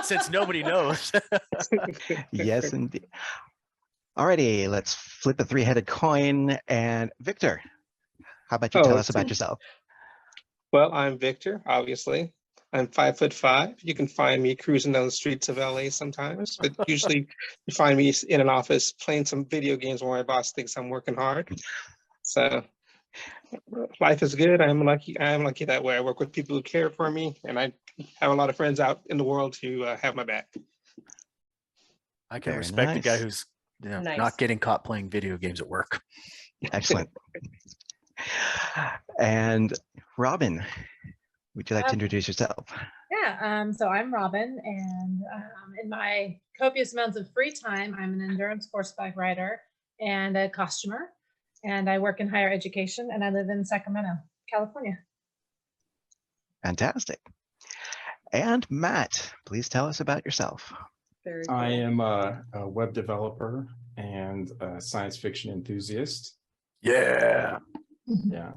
since nobody knows. Yes, indeed. Alrighty, let's flip a three-headed coin. And Victor, how about you tell us about yourself? Well, I'm Victor, obviously. I'm 5'5". You can find me cruising down the streets of LA sometimes, but usually you find me in an office playing some video games where my boss thinks I'm working hard. So life is good. I'm lucky that way. I work with people who care for me, and I have a lot of friends out in the world who have my back. I can Very respect nice. a guy who's Nice. not getting caught playing video games at work. Excellent. And Robin, would you like to introduce yourself? Yeah, so I'm Robin, and in my copious amounts of free time, I'm an endurance horseback rider and a costumer, and I work in higher education, and I live in Sacramento, California. Fantastic. And Matt, please tell us about yourself. Very I cool. am a web developer and a science fiction enthusiast. Yeah. Yeah.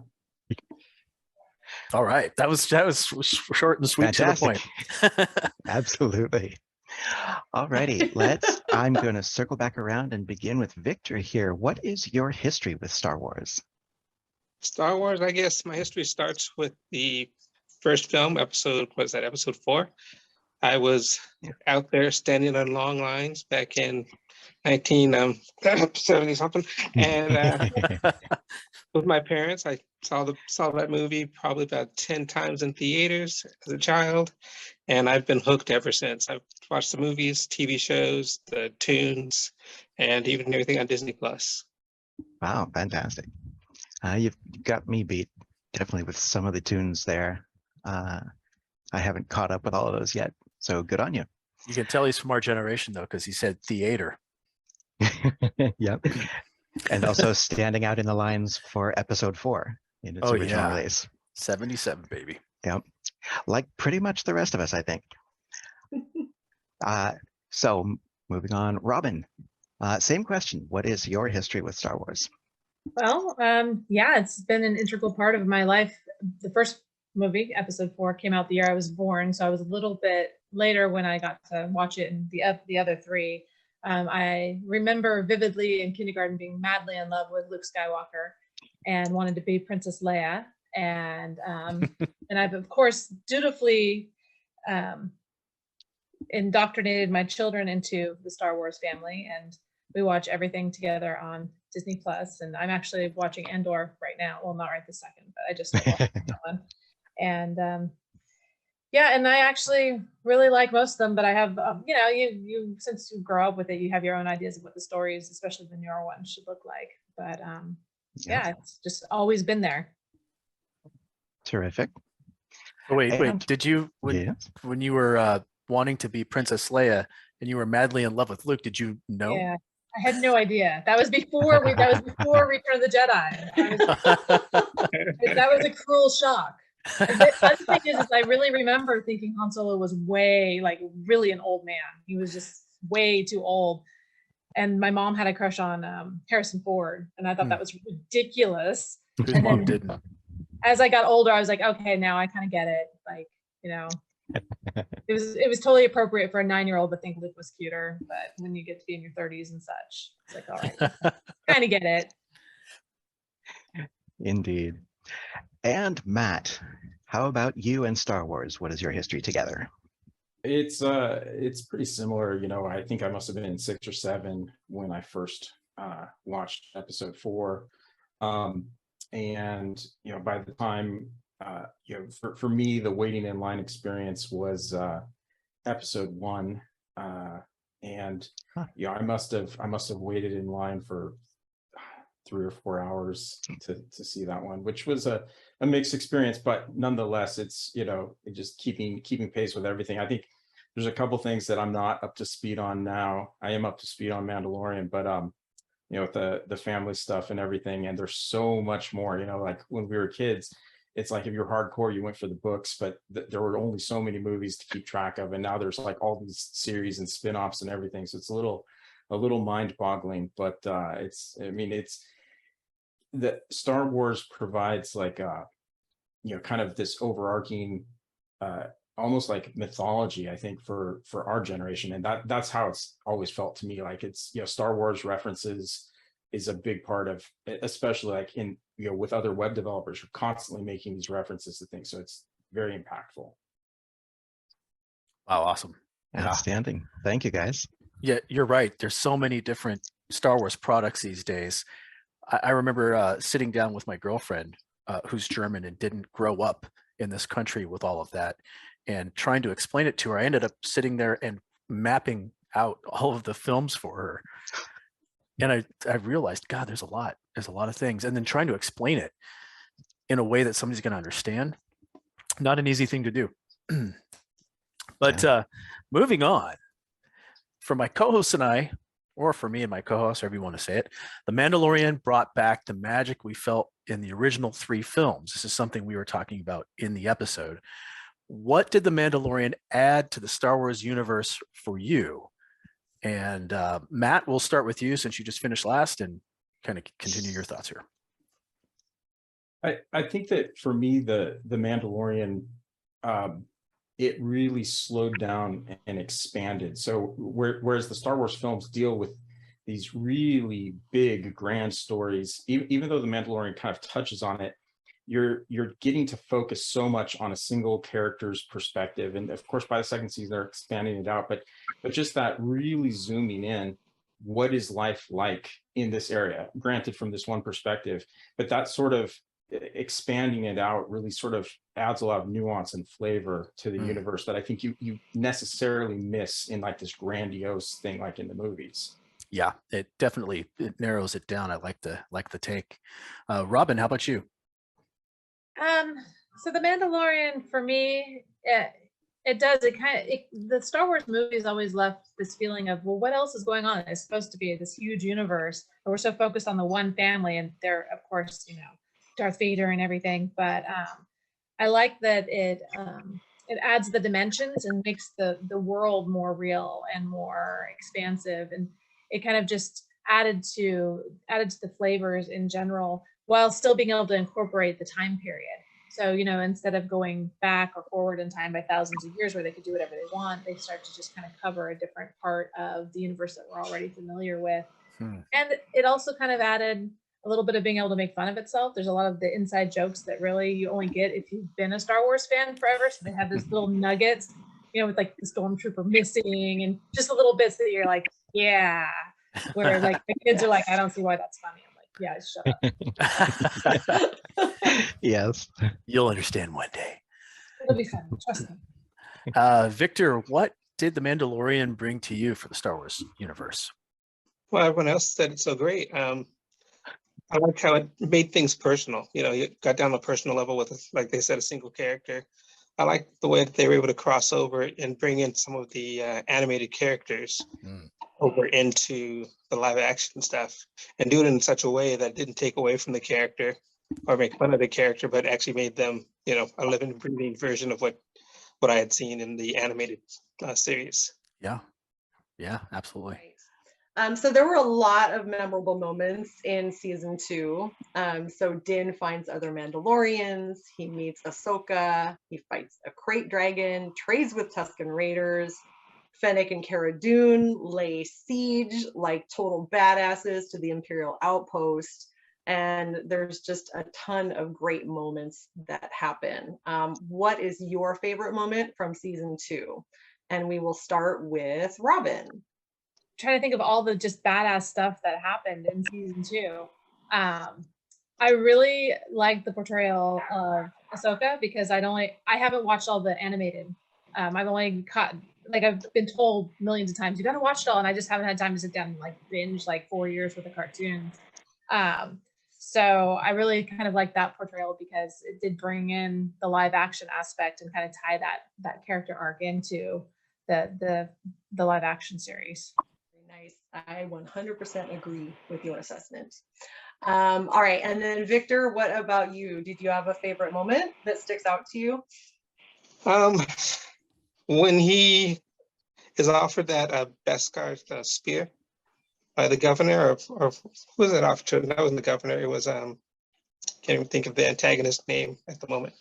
All right. That was short and sweet Fantastic. to the point. Absolutely. Alrighty, I'm going to circle back around and begin with Victor here. What is your history with Star Wars? Star Wars, I guess my history starts with the first film, episode 4? I was out there standing on long lines back in 1970 something, and with my parents. I saw that movie probably about 10 times in theaters as a child, and I've been hooked ever since. I've watched the movies, TV shows, the tunes, and even everything on Disney Plus. Wow, fantastic. You've got me beat, definitely, with some of the tunes there. I haven't caught up with all of those yet, so good on you. You can tell he's from our generation, though, because he said theater. Yep. And also standing out in the lines for episode 4 in its original release. 77, baby. Yep. Like pretty much the rest of us, I think. So moving on, Robin, same question. What is your history with Star Wars? Well, yeah, it's been an integral part of my life. The first movie, episode 4, came out the year I was born, so I was a little bit later when I got to watch it, and the other 3. I remember vividly in kindergarten being madly in love with Luke Skywalker and wanted to be Princess Leia. And and I've, of course, dutifully indoctrinated my children into the Star Wars family. And we watch everything together on Disney Plus. And I'm actually watching Andor right now. Well, not right this second, but I just watched that one. And yeah, and I actually really like most of them, but I have, you since you grow up with it, you have your own ideas of what the stories, especially the newer ones, should look like. But yeah, it's just always been there. Terrific. Oh, wait, did you, when you were wanting to be Princess Leia and you were madly in love with Luke, did you know? Yeah, I had no idea. That was before Return of the Jedi. That was a cruel shock. The other thing is I really remember thinking Han Solo was really an old man. He was just way too old. And my mom had a crush on Harrison Ford, and I thought that was ridiculous. Whose and mom then, didn't? As I got older, I was like, okay, now I kind of get it. Like, it was totally appropriate for a 9-year-old to think Luke was cuter, but when you get to be in your 30s and such, it's like, all right, kind of get it. Indeed. And Matt, how about you and Star Wars? What is your history together? It's pretty similar. I think I must have been in 6 or 7 when I first watched episode 4. And by the time for me, the waiting in line experience was episode 1. And I must have waited in line for 3 or 4 hours to see that one, which was a mixed experience, but nonetheless, it's it just keeping pace with everything. I think there's a couple things that I'm not up to speed on now. I am up to speed on Mandalorian, but with the family stuff and everything, and there's so much more. Like when we were kids, it's like if you're hardcore, you went for the books, but there were only so many movies to keep track of, and now there's like all these series and spin-offs and everything. So it's a little mind-boggling, but it's the Star Wars provides like kind of this overarching almost like mythology, I think, for our generation. And that's how it's always felt to me. Like it's, Star Wars references is a big part of, especially like in, with other web developers who are constantly making these references to things. So it's very impactful. Wow, awesome. Outstanding. Thank you, guys. Yeah, you're right. There's so many different Star Wars products these days. I remember sitting down with my girlfriend, who's German and didn't grow up in this country with all of that, and trying to explain it to her. I ended up sitting there and mapping out all of the films for her. And I realized, God, there's a lot of things. And then trying to explain it in a way that somebody's going to understand, not an easy thing to do. But moving on, for my co-hosts and I, or for me and my co-host, however you want to say it, The Mandalorian brought back the magic we felt in the original 3 films. This is something we were talking about in the episode. What did The Mandalorian add to the Star Wars universe for you? And Matt, we'll start with you since you just finished last and kind of continue your thoughts here. I think that for me, the Mandalorian, it really slowed down and expanded. So whereas the Star Wars films deal with these really big, grand stories, even though the Mandalorian kind of touches on it, you're getting to focus so much on a single character's perspective. And of course, by the second season, they're expanding it out, but just that really zooming in, what is life like in this area? Granted, from this one perspective, but that sort of expanding it out really sort of adds a lot of nuance and flavor to the universe that I think you necessarily miss in like this grandiose thing like in the movies. Yeah, it definitely narrows it down. I like the take. Robin, how about you? So The Mandalorian for me, the Star Wars movies always left this feeling of, well, what else is going on? It's supposed to be this huge universe, but we're so focused on the one family, and they're, of course, Darth Vader and everything. But I like that it adds the dimensions and makes the world more real and more expansive, and it kind of just added to the flavors in general, while still being able to incorporate the time period. So, instead of going back or forward in time by thousands of years where they could do whatever they want, they start to just kind of cover a different part of the universe that we're already familiar with. And it also kind of added a little bit of being able to make fun of itself. There's a lot of the inside jokes that really you only get if you've been a Star Wars fan forever. So they have this little nuggets, with like the stormtrooper missing and just a little bits that you're like, yeah. Where like the kids are like, I don't see why that's funny. I'm like, yeah, shut up. Yes. You'll understand one day. It'll be fun. Trust me. Victor, what did The Mandalorian bring to you for the Star Wars universe? Well, everyone else said it's so great. I like how it made things personal. You got down to a personal level with, like they said, a single character. I like the way that they were able to cross over and bring in some of the animated characters over into the live action stuff, and do it in such a way that didn't take away from the character or make fun of the character, but actually made them, a living, breathing version of what I had seen in the animated series. Yeah, absolutely. Right. So there were a lot of memorable moments in season 2. So Din finds other Mandalorians, he meets Ahsoka, he fights a crate dragon, trades with Tusken Raiders, Fennec and Cara Dune lay siege like total badasses to the Imperial outpost. And there's just a ton of great moments that happen. What is your favorite moment from season 2? And we will start with Robin. Trying to think of all the just badass stuff that happened in season 2. I really like the portrayal of Ahsoka because I haven't watched all the animated. I've only I've been told millions of times, you got to watch it all, and I just haven't had time to sit down and binge 4 years worth of cartoons. So I really kind of like that portrayal because it did bring in the live action aspect and kind of tie that character arc into the live action series. Nice. I 100% agree with your assessment. All right. And then Victor, what about you? Did you have a favorite moment that sticks out to you? When he is offered that Beskar spear by the governor, or who was it offered to? That wasn't the governor. It was can't even think of the antagonist name at the moment,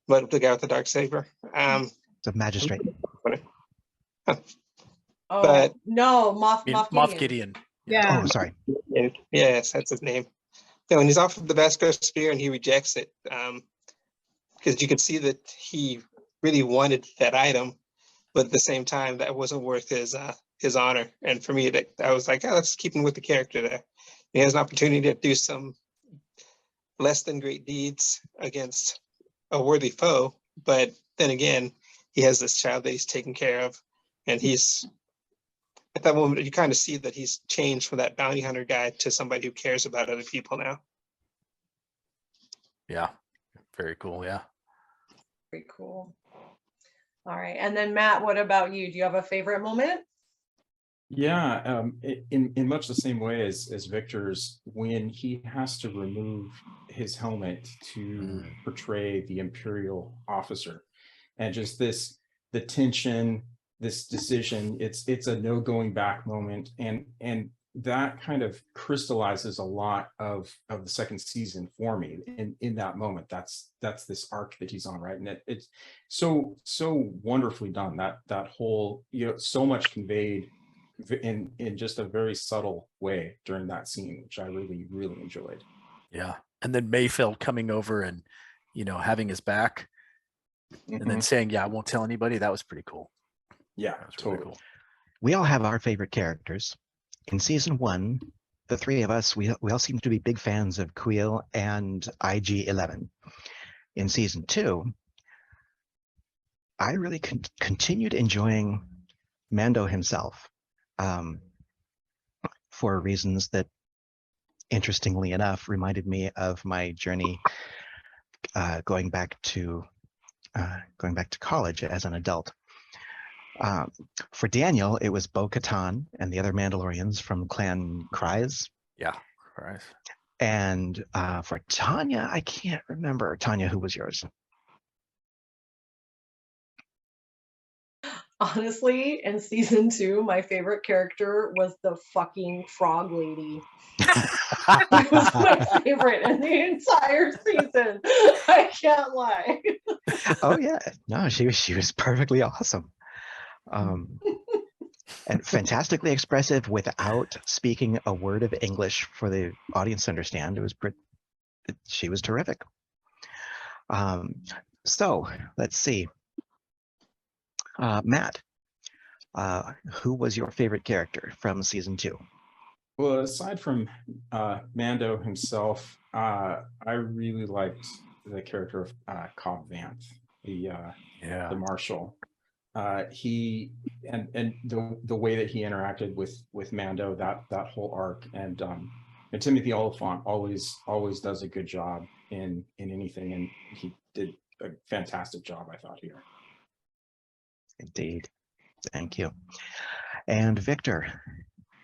but the guy with the dark saber. The magistrate. Oh But- no, Moff Moff Gideon. Gideon. Yeah. Oh, sorry. Yes, that's his name. Yeah, when he's offered the Vasco spear and he rejects it, because you could see that he really wanted that item, but at the same time, that wasn't worth his honor. And for me, I was like, oh, let's keep him with the character there. He has an opportunity to do some less than great deeds against a worthy foe, but then again, he has this child that he's taking care of, and he's at that moment you kind of see that he's changed from that bounty hunter guy to somebody who cares about other people now. Yeah. Very cool. Yeah. Very cool. All right. And then Matt, what about you? Do you have a favorite moment? Yeah, in much the same way as Victor's, when he has to remove his helmet to portray the Imperial officer, and just the tension, this decision, it's a no going back moment, and that kind of crystallizes a lot of the second season for me in that moment. That's this arc that he's on, right? And it's so wonderfully done, that whole, so much conveyed in just a very subtle way during that scene, which I really enjoyed. Yeah. And then Mayfeld coming over and, having his back and then saying, yeah, I won't tell anybody. That was pretty cool. Yeah, That was really totally. cool. We all have our favorite characters. In season 1, the three of us, we all seem to be big fans of Kuiil and IG-11. In season 2, I really continued enjoying Mando himself, for reasons that, interestingly enough, reminded me of my journey going back to college as an adult. For Daniel, it was Bo-Katan and the other Mandalorians from Clan Kryze. Yeah. All right. And for Tanya, I can't remember. Tanya, who was yours? Honestly, in season 2, my favorite character was the fucking frog lady. It was my favorite in the entire season. I can't lie. Oh yeah, no, she was perfectly awesome, and fantastically expressive without speaking a word of English for the audience to understand. She was terrific. So let's see, Matt, who was your favorite character from season 2? Well, aside from Mando himself, I really liked the character of Cobb Vanth, the marshal. He and the way that he interacted with Mando, that whole arc, and Timothy Oliphant always does a good job in anything, and he did a fantastic job, I thought, here. Indeed, thank you. And Victor,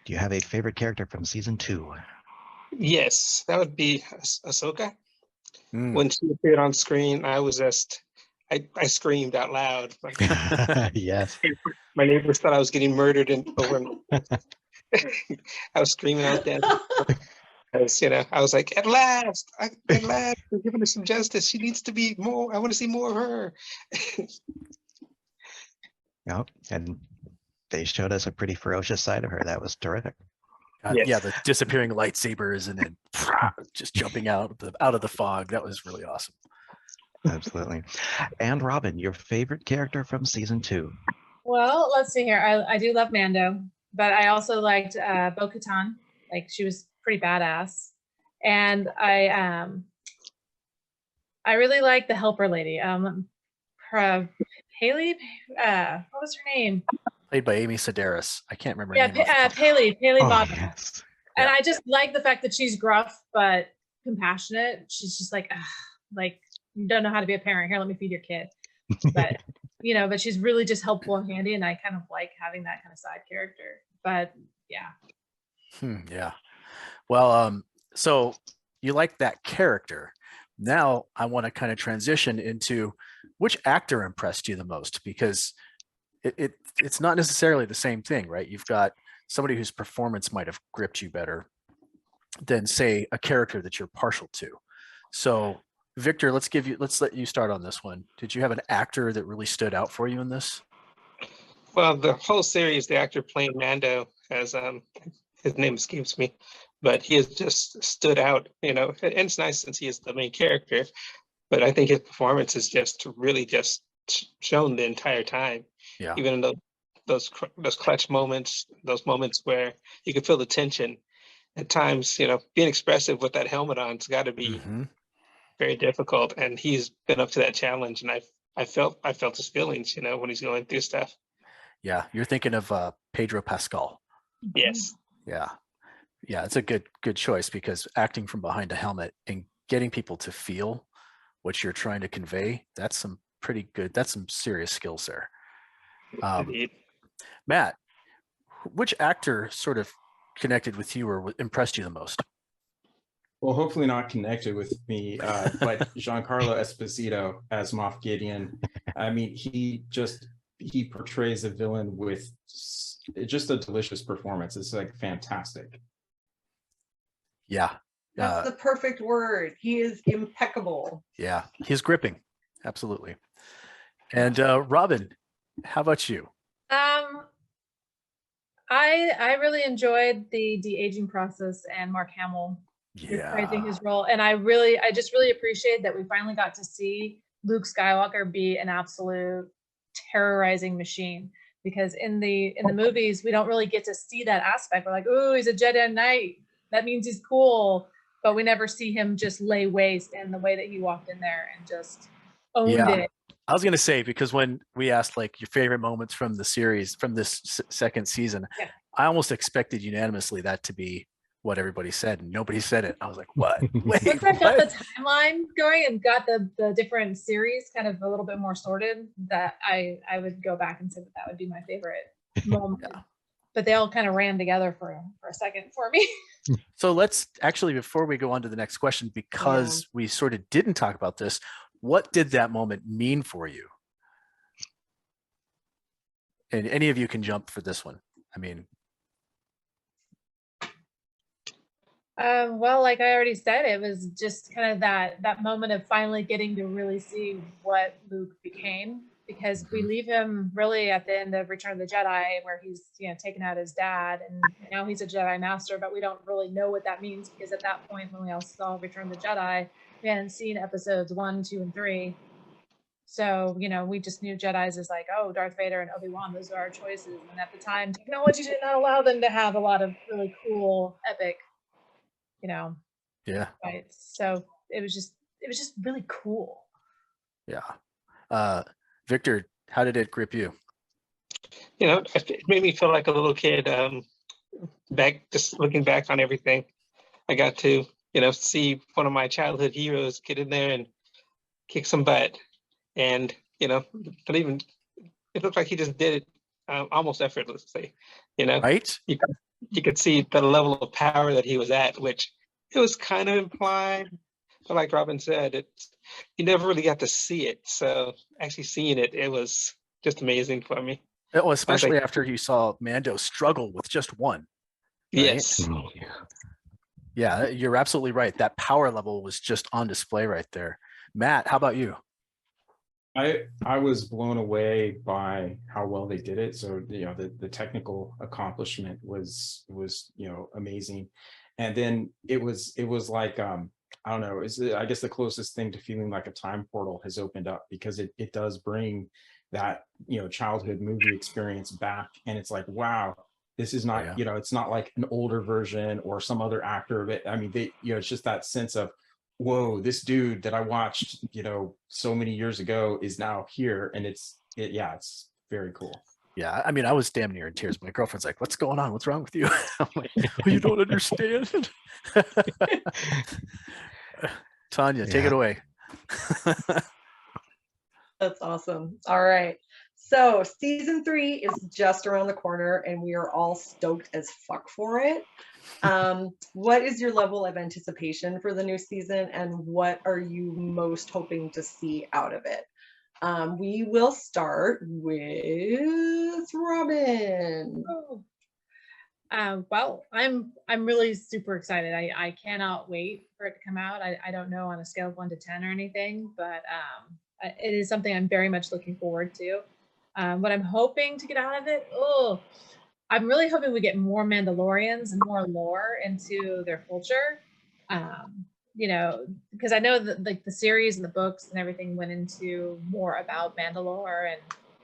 do you have a favorite character from season 2? Yes, that would be Ahsoka. Mm. When she appeared on screen, I was just, I screamed out loud. Yes. My neighbors thought I was getting murdered over. I was screaming out there. Because, I was like, at last, we're giving her some justice. She needs to be more. I want to see more of her. Yep, and they showed us a pretty ferocious side of her. That was terrific. Yes. Yeah, the disappearing lightsabers and then just jumping out of the fog. That was really awesome. Absolutely. And Robin, your favorite character from season 2? Well, let's see here. I do love Mando, but I also liked Bo-Katan. Like, she was pretty badass, and I really like the helper lady. Haley. What was her name? Played by Amy Sedaris. I can't remember. Yeah, her name off the top. Haley Oh, Bogdan. yes. And Yeah. I just like the fact that she's gruff but compassionate. She's just like, you don't know how to be a parent. Here, let me feed your kid. But but she's really just helpful and handy, and I kind of like having that kind of side character. But yeah. Yeah. Well, so you like that character. Now I want to kind of transition into which actor impressed you the most, because it's not necessarily the same thing, right? You've got somebody whose performance might have gripped you better than, say, a character that you're partial to. So Victor, let's let you start on this one. Did you have an actor that really stood out for you in this? Well, the whole series, the actor playing Mando has his name escapes me, but he has just stood out, and it's nice since he is the main character, but I think his performance is just really just shown the entire time. Yeah. Even in those clutch moments, those moments where you could feel the tension at times, being expressive with that helmet on, it's got to be very difficult. And he's been up to that challenge. And I felt his feelings, when he's going through stuff. Yeah. You're thinking of Pedro Pascal. Yes. Yeah. Yeah. It's a good choice, because acting from behind a helmet and getting people to feel what you're trying to convey, that's some serious skills there. Indeed. Matt, which actor sort of connected with you or impressed you the most? Well, hopefully not connected with me, but Giancarlo Esposito as Moff Gideon. I mean, he portrays a villain with just a delicious performance. It's like fantastic. Yeah. That's the perfect word. He is impeccable. Yeah, he's gripping. Absolutely. And Robin, how about you? I really enjoyed the de-aging process and Mark Hamill reprising his role. And I just really appreciate that we finally got to see Luke Skywalker be an absolute terrorizing machine. Because in the movies, we don't really get to see that aspect. We're like, oh, he's a Jedi Knight. That means he's cool. But we never see him just lay waste in the way that he walked in there and just owned it. I was going to say, because when we asked like your favorite moments from the series, from this second season, I almost expected unanimously that to be what everybody said, and nobody said it. I was like, what? Wait, once I got the timeline going and got the different series kind of a little bit more sorted, that I would go back and say that would be my favorite moment. But they all kind of ran together for a second for me. So let's actually, before we go on to the next question, because we sort of didn't talk about this, what did that moment mean for you? And any of you can jump for this one. I mean, well, like I already said, it was just kind of that moment of finally getting to really see what Luke became, because we leave him really at the end of Return of the Jedi, where he's taken out his dad, and now he's a Jedi Master, but we don't really know what that means, because at that point when we all saw Return of the Jedi, we hadn't seen episodes 1, 2, and 3. So, we just knew Jedis as like, oh, Darth Vader and Obi-Wan, those are our choices. And at the time, technology did not allow them to have a lot of really cool, epic, fights. So it was just really cool. Yeah. Victor, how did it grip you? It made me feel like a little kid, just looking back on everything. I got to, see one of my childhood heroes get in there and kick some butt. And, it looked like he just did it almost effortlessly, Right? You could see the level of power that he was at, which it was kind of implied. But like Robin said, you never really got to see it. So actually seeing it, it was just amazing for me. Well, especially after you saw Mando struggle with just one. Right? Yes. Yeah, you're absolutely right. That power level was just on display right there. Matt, how about you? I was blown away by how well they did it. So the technical accomplishment was amazing, and then it was like I don't know, I guess the closest thing to feeling like a time portal has opened up, because it does bring that childhood movie experience back, and it's like, wow, this is not it's not like an older version or some other actor of it. I mean, it's just that sense of, whoa, this dude that I watched, so many years ago is now here. And it's very cool. Yeah. I mean, I was damn near in tears. My girlfriend's like, what's going on? What's wrong with you? I'm like, oh, you don't understand. Tanya, take it away. That's awesome. All right. So season 3 is just around the corner, and we are all stoked as fuck for it. What is your level of anticipation for the new season, and what are you most hoping to see out of it? We will start with Robin. Well, I'm really super excited. I cannot wait for it to come out. I don't know on a scale of 1 to 10 or anything, but it is something I'm very much looking forward to. What I'm hoping to get out of it, I'm really hoping we get more Mandalorians and more lore into their culture. You know, because I know that like the series and the books and everything went into more about Mandalore and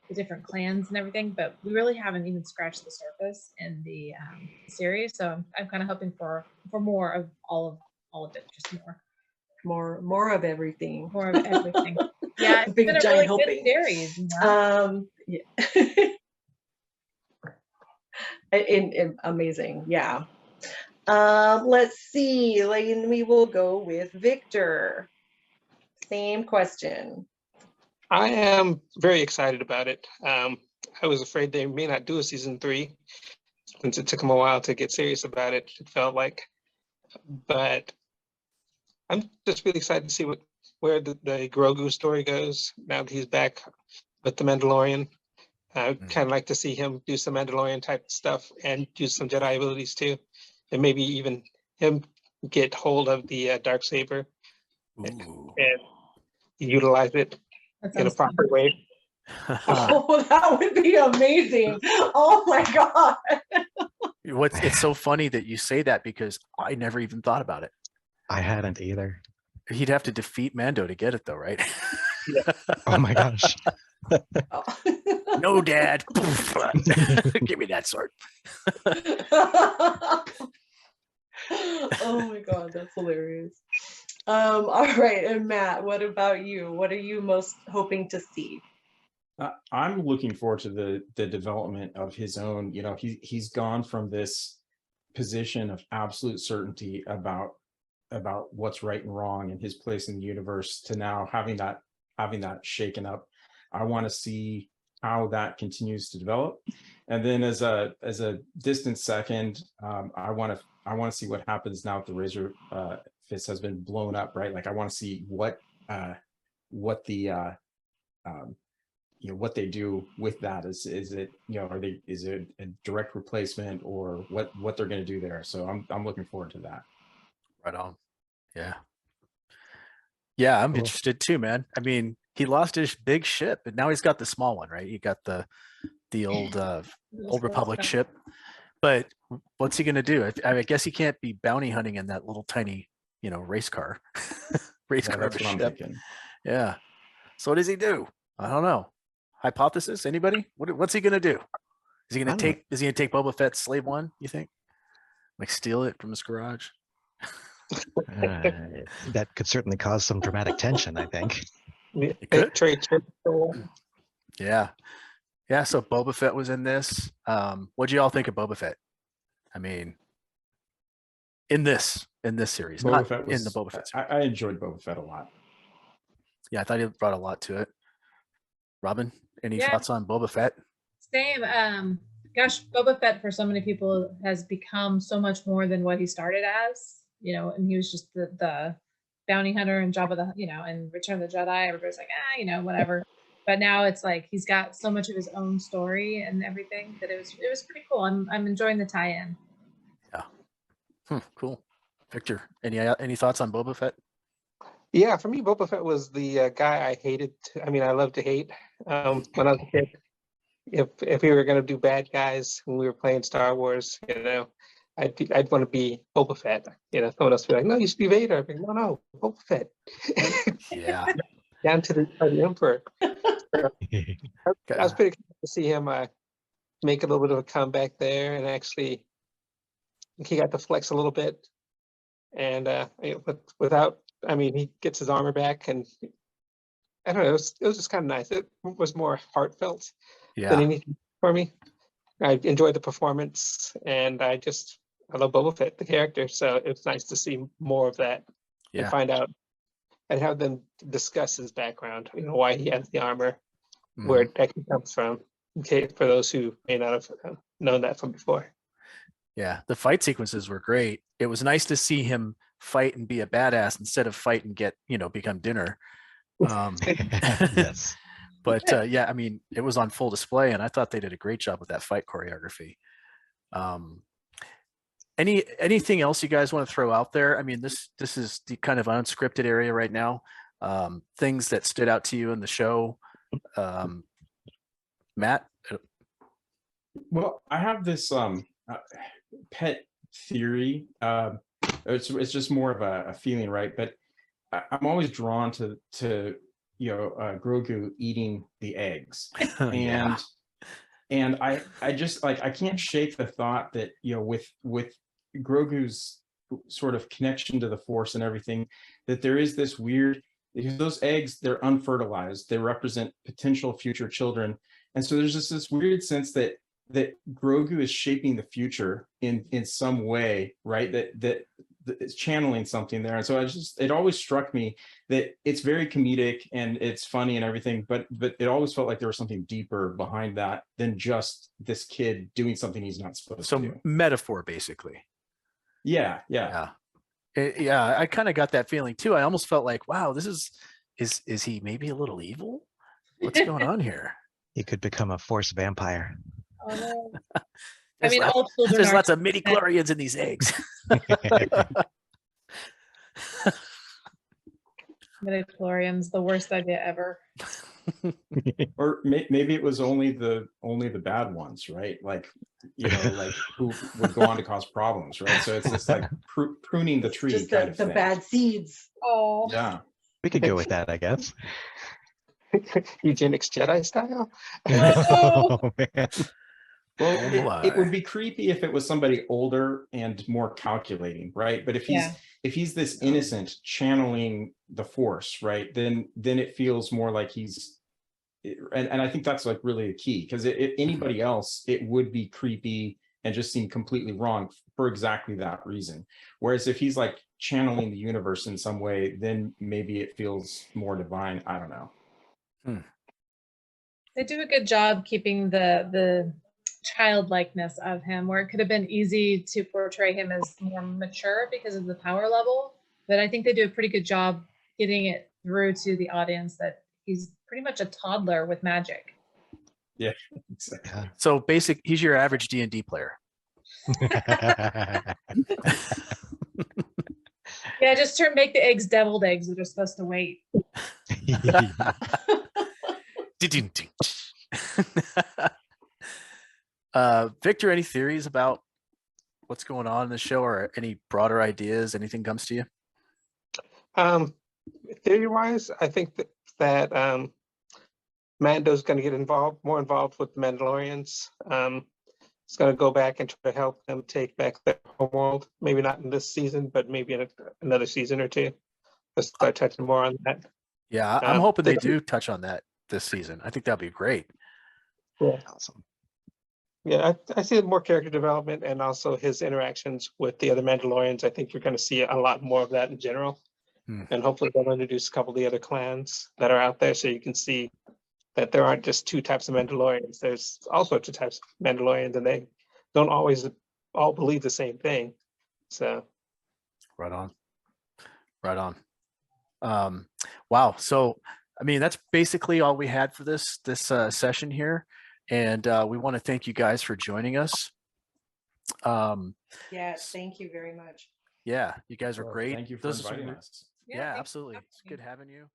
the different clans and everything, but we really haven't even scratched the surface in the series. So I'm kind of hoping for more of all of it, just More of everything. more of everything. Yeah, it's Big been a giant really good hoping. series. You know? Yeah. Amazing. Yeah. Let's see. We will go with Victor. Same question. I am very excited about it. I was afraid they may not do a season 3 since it took them a while to get serious about it, it felt like. But I'm just really excited to see where the Grogu story goes now that he's back with the Mandalorian. I'd kind of like to see him do some Mandalorian type stuff and use some Jedi abilities too. And maybe even him get hold of the Darksaber Ooh. and utilize it That in a sounds proper way. Oh, that would be amazing. Oh my God. It's so funny that you say that because I never even thought about it. I hadn't either. He'd have to defeat Mando to get it though, right? Oh my gosh. Oh. No, Dad. Give me that sword. Oh my God, that's hilarious. All right, and Matt, what about you? What are you most hoping to see? I'm looking forward to the development of his own. You know, he's gone from this position of absolute certainty about what's right and wrong and his place in the universe to now having that shaken up. I want to see how that continues to develop, and then as a distant second, I want to see what happens now that the Razor Fist has been blown up, right? Like I want to see what the what they do with that. Is it, is it a direct replacement or what they're going to do there? So I'm looking forward to that. Right on. Yeah, I'm Cool. interested too, man. I mean, he lost his big ship and now he's got the small one, right? He got the old Republic ship. But what's he gonna do? I guess he can't be bounty hunting in that little tiny, race car. Race car of That's a what I'm ship. thinking. Yeah. So what does he do? I don't know. Hypothesis? Anybody? What's he gonna do? Is he gonna take Boba Fett's slave one, you think? Like steal it from his garage? That could certainly cause some dramatic tension, I think. It could. Trade. Yeah. Yeah, so Boba Fett was in this. What'd you all think of Boba Fett? I mean, in this series, Boba not Fett in the Boba Fett series. I enjoyed Boba Fett a lot. Yeah, I thought he brought a lot to it. Robin, any Yeah. thoughts on Boba Fett? Same. Gosh, Boba Fett for so many people has become so much more than what he started as. And he was just the bounty hunter and Jabba and Return of the Jedi. Everybody's like, whatever. But now it's like he's got so much of his own story and everything that it was pretty cool. I'm enjoying the tie-in. Yeah. Cool. Victor, any thoughts on Boba Fett? Yeah, for me, Boba Fett was the guy I hated. I love to hate. When I was a kid, if we were going to do bad guys when we were playing Star Wars, I'd want to be Boba Fett. Someone else would be like, no, you should be Vader. I'd be like, no, Boba Fett. Yeah. Down to the Emperor. I was pretty excited to see him make a little bit of a comeback there, and actually, he got to flex a little bit, and he gets his armor back, and I don't know, it was just kind of nice. It was more heartfelt than anything for me. I enjoyed the performance, and I love Boba Fett, the character, so it was nice to see more of that and find out and have them discuss his background, why he has the armor, where it actually comes from, okay, for those who may not have known that from before. Yeah, the fight sequences were great. It was nice to see him fight and be a badass instead of fight and get, become dinner. Yes. But yeah, I mean, it was on full display, and I thought they did a great job with that fight choreography. Anything else you guys want to throw out there? I mean, this is the kind of unscripted area right now. Things that stood out to you in the show. Matt? Well, I have this pet theory. It's just more of a feeling, right? But I'm always drawn to Grogu eating the eggs, Yeah. and I just like, I can't shake the thought that with Grogu's sort of connection to the Force and everything, that there is this weird, because those eggs, they're unfertilized, they represent potential future children, and so there's just this weird sense that Grogu is shaping the future in some way, right? That it's channeling something there. And so it always struck me that it's very comedic and it's funny and everything, but it always felt like there was something deeper behind that than just this kid doing something he's not supposed to do. Metaphor, basically. Yeah. Yeah, I kind of got that feeling too. I almost felt like, wow, this is he maybe a little evil? What's going on here? He could become a Force vampire. Oh, no. I There's mean, lots- all children There's are lots of midi chlorians in these eggs. midichlorians, the worst idea ever. Or maybe it was only the bad ones, right? Like, like who would go on to cause problems, right? So it's just like pruning the tree Just kind of the thing. bad seeds. Oh, Yeah. We could go with that, I guess. Eugenics Jedi style. Oh, man. Well, Oh, it would my. be creepy if it was somebody older and more calculating, right? But if he's this innocent channeling the Force, right, then it feels more like he's, and I think that's like really the key, because if anybody else, it would be creepy and just seem completely wrong for exactly that reason. Whereas if he's like channeling the universe in some way, then maybe it feels more divine. I don't know. they do a good job keeping the childlikeness of him, where it could have been easy to portray him as more mature because of the power level. But I think they do a pretty good job getting it through to the audience that he's pretty much a toddler with magic. Yeah, exactly. Yeah. So he's your average D&D player. Yeah, just make the eggs deviled eggs that are supposed to wait. Victor, any theories about what's going on in the show, or any broader ideas? Anything comes to you? Theory-wise, I think that Mando's going to get more involved with the Mandalorians. He's going to go back and try to help them take back their homeworld. Maybe not in this season, but maybe in another season or two. Let's start touching more on that. Yeah, I'm hoping they do touch on that this season. I think that'd be great. Yeah. Awesome. Yeah, I see more character development and also his interactions with the other Mandalorians. I think you're going to see a lot more of that in general. And hopefully they'll introduce a couple of the other clans that are out there, so you can see that there aren't just two types of Mandalorians. There's all sorts of types of Mandalorians, and they don't always all believe the same thing. So Right on. Wow. So, I mean, that's basically all we had for this session here. And we want to thank you guys for joining us. Yeah, thank you very much. Yeah, you guys are Well, great. Thank you for inviting us. Yeah, thanks for absolutely. having It's me. good having you.